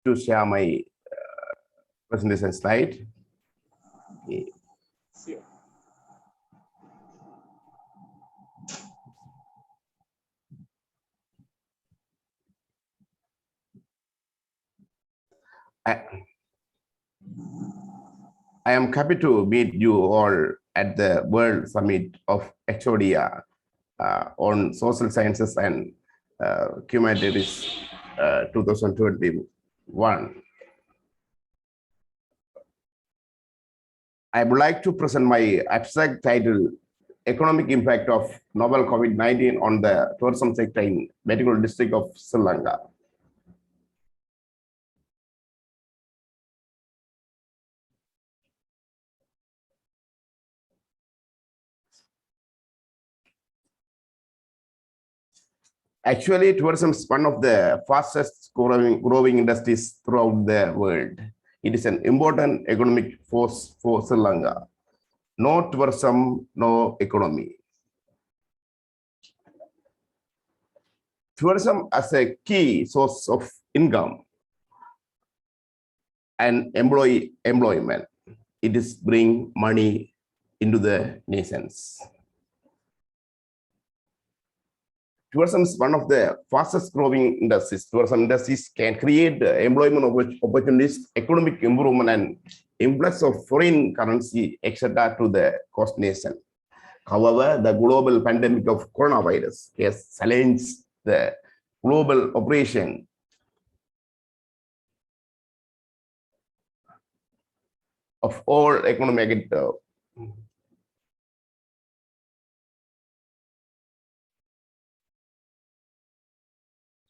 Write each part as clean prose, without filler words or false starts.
to share my presentation slide. Okay. Sure. I am happy to meet you all at the World Summit of Exodia on Social Sciences and Humanities 2021. I would like to present my abstract title, Economic Impact of Novel COVID-19 on the Tourism Sector in Medical District of Sri Lanka. Actually, tourism is one of the fastest growing industries throughout the world. It is an important economic force for Sri Lanka. No tourism, no economy. Tourism as a key source of income and employment. It is bring money into the nations. Tourism is one of the fastest growing industries. Tourism industries can create employment opportunities, economic improvement, and influx of foreign currency, etc. to the coast nation. However, the global pandemic of coronavirus has challenged the global operation of all economic actors.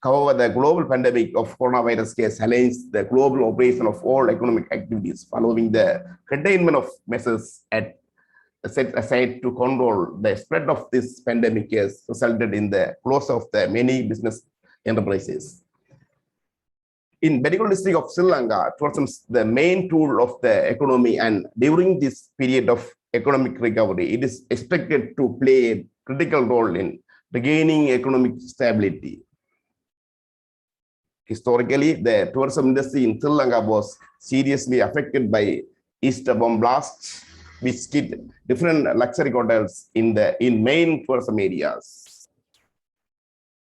However, the global pandemic of coronavirus has challenged the global operation of all economic activities following the containment of measures set aside to control the spread of this pandemic has resulted in the close of the many business enterprises. In medical district of Sri Lanka, tourism is the main tool of the economy, and during this period of economic recovery, it is expected to play a critical role in regaining economic stability. Historically, the tourism industry in Sri Lanka was seriously affected by Easter bomb blasts, which hit different luxury hotels in main tourism areas.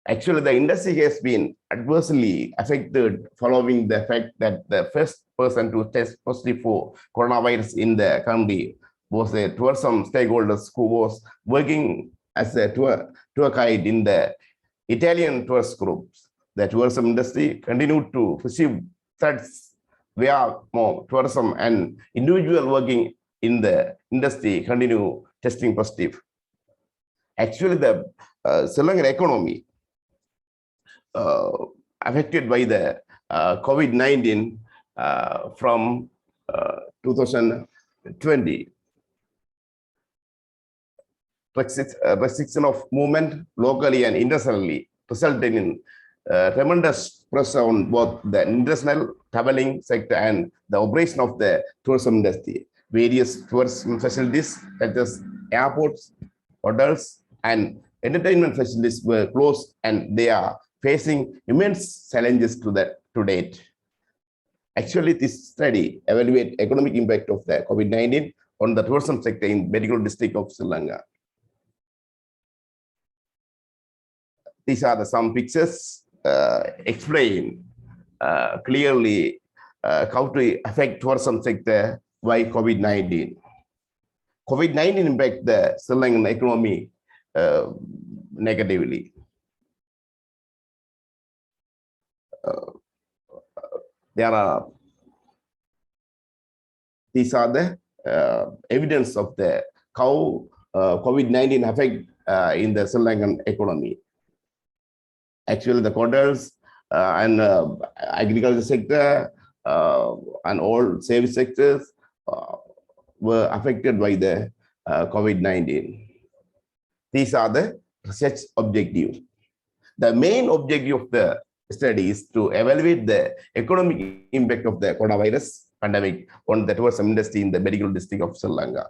Actually, the industry has been adversely affected following the fact that the first person to test positive for coronavirus in the country was a tourism stakeholders who was working as a tour guide in the Italian tourist groups. The tourism industry continued to receive threats via more tourism, and individual working in the industry continue testing positive. Actually, the Sri Lankan economy affected by the COVID-19 from 2020. Restriction of movement locally and internationally resulted in tremendous pressure on both the international traveling sector and the operation of the tourism industry. Various tourism facilities such as airports, hotels, and entertainment facilities were closed, and they are facing immense challenges to date. Actually, this study evaluates economic impact of the COVID-19 on the tourism sector in medical district of Sri Lanka. These are some pictures explain clearly how to affect tourism sector by COVID-19. COVID-19 impact the Sri Lankan economy negatively. These are the evidence of the how COVID-19 affect in the Sri Lankan economy. Actually, the hotels and agriculture sector and all service sectors were affected by the COVID-19. These are the research objectives. The main objective of the study is to evaluate the economic impact of the coronavirus pandemic on the tourism industry in the medical district of Sri Lanka.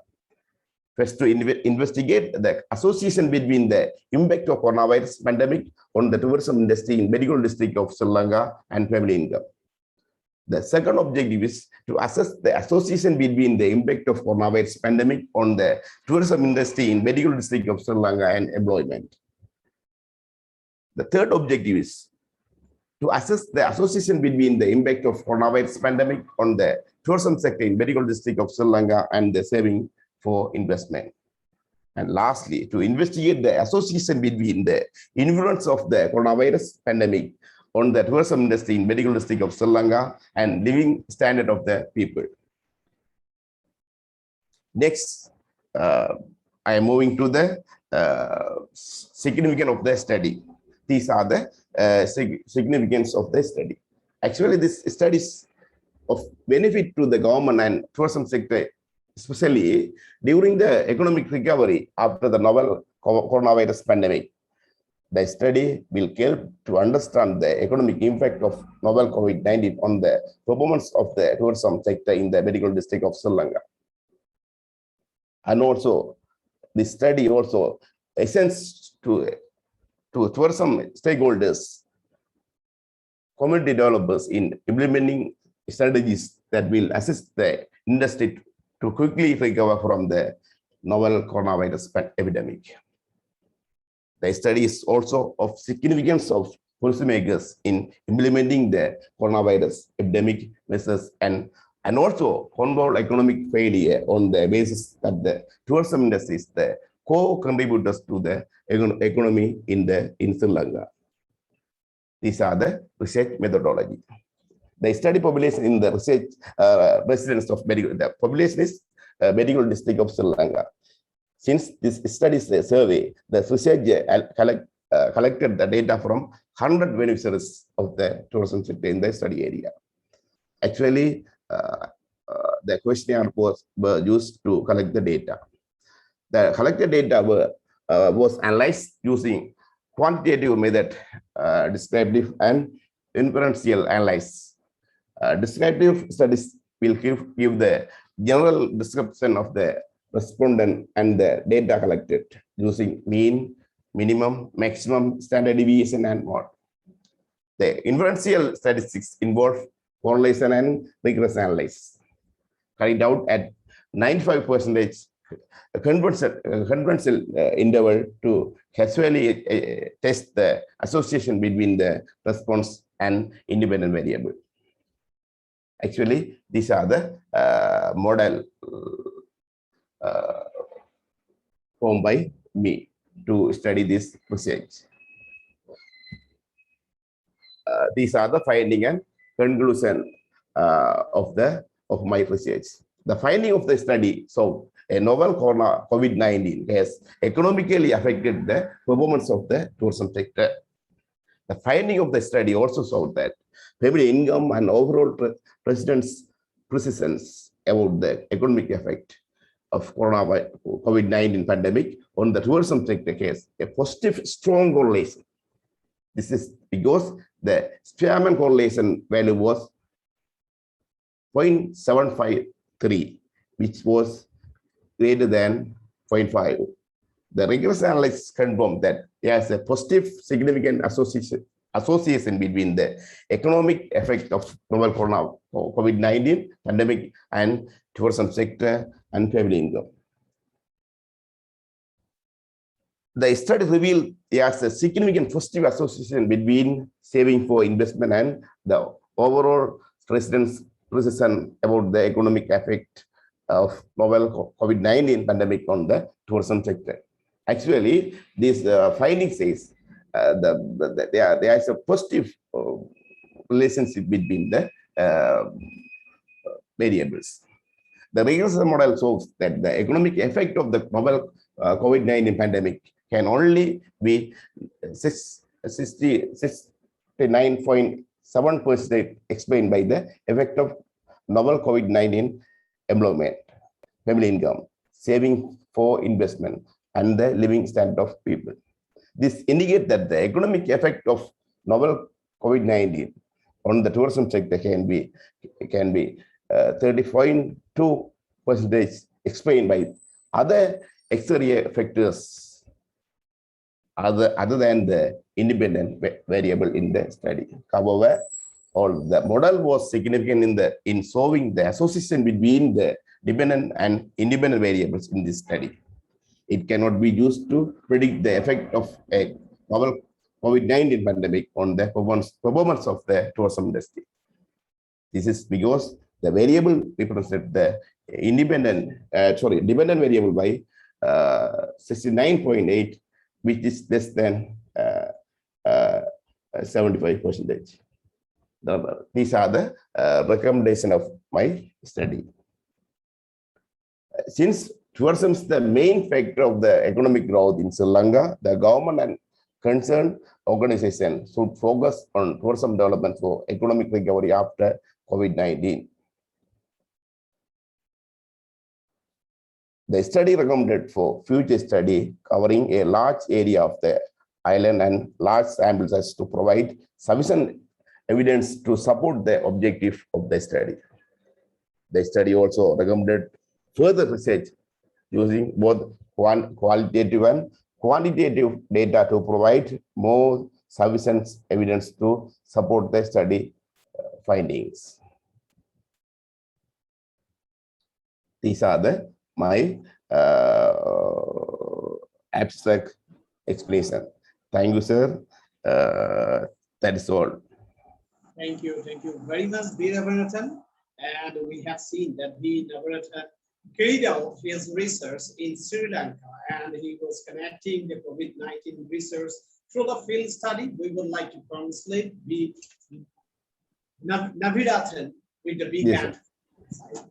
First, to investigate the association between the impact of coronavirus pandemic on the tourism industry in medical district of Sri Lanka and family income. The second objective is to assess the association between the impact of coronavirus pandemic on the tourism industry in medical district of Sri Lanka and employment. The third objective is to assess the association between the impact of coronavirus pandemic on the tourism sector in medical district of Sri Lanka and the saving for investment. And lastly, to investigate the association between the influence of the coronavirus pandemic on the tourism industry in medical district of Sri Lanka and living standard of the people. Next, I am moving to the significance of the study. These are the significance of the study. Actually, this study is of benefit to the government and tourism sector, especially during the economic recovery after the novel coronavirus pandemic. The study will help to understand the economic impact of novel COVID-19 on the performance of the tourism sector in the medical district of Sri Lanka. And also, this study also essence to tourism stakeholders, community developers in implementing strategies that will assist the industry to quickly recover from the novel coronavirus epidemic. The study is also of significance of policymakers in implementing the coronavirus epidemic measures and also control economic failure on the basis that the tourism industry is the co-contributors to the economy in Sri Lanka. These are the research methodology. The study population in the research residents of medical, the population is medical district of Sri Lanka. Since this study is a survey, the research collected the data from 100 beneficiaries of the tourism sector in the study area. Actually, the questionnaire were used to collect the data. The collected data was analyzed using quantitative method, descriptive and inferential analysis. Descriptive studies will give the general description of the respondent and the data collected using mean, minimum, maximum, standard deviation, and more. The inferential statistics involve correlation and regression analysis, carried out at 95% conventional interval to casually test the association between the response and independent variable. Actually, these are the model formed by me to study this research. These are the finding and conclusion of my research. The finding of the study, so a novel COVID-19 has economically affected the performance of the tourism sector. The finding of the study also showed that family income and overall residents' perceptions about the economic effect of COVID-19 pandemic on the tourism sector has a positive, strong correlation. This is because the Spearman correlation value was 0.753, which was greater than 0.5. The rigorous analysis confirmed that there is a positive significant association between the economic effect of novel COVID-19 pandemic and tourism sector and family income. The study revealed there is a significant positive association between saving for investment and the overall residents' perception about the economic effect of novel COVID-19 pandemic on the tourism sector. Actually, this finding says there is a positive relationship between the variables. The regression model shows that the economic effect of the novel COVID-19 pandemic can only be 69.7% explained by the effect of novel COVID-19 employment, family income, saving for investment, and the living standard of people. This indicates that the economic effect of novel COVID-19 on the tourism sector can be 30.2% explained by other exterior factors other than the independent variable in the study. However, all. The model was significant in solving the association between the dependent and independent variables in this study. It cannot be used to predict the effect of a novel COVID-19 pandemic on the performance of the tourism industry. This is because the variable represents the dependent variable by 69.8, which is less than 75%. These are the recommendation of my study. Since tourism is the main factor of the economic growth in Sri Lanka, the government and concerned organization should focus on tourism development for economic recovery after COVID-19. The study recommended for future study covering a large area of the island and large sample size to provide sufficient evidence to support the objective of the study. The study also recommended further research using both qualitative and quantitative data to provide more sufficient evidence to support the study findings. These are my abstract explanation. Thank you, sir. That is all. Thank you very much, Navirathan. And we have seen that Navirathan carried out his research in Sri Lanka, and he was connecting the COVID-19 research through the field study. We would like to translate the Navirathan with the big hand.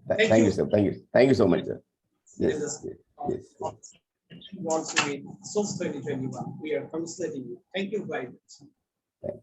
Thank you, sir. Thank you so much, sir. Yes. Also in SOSH 2021, we are translating you. Thank you very much. Thanks.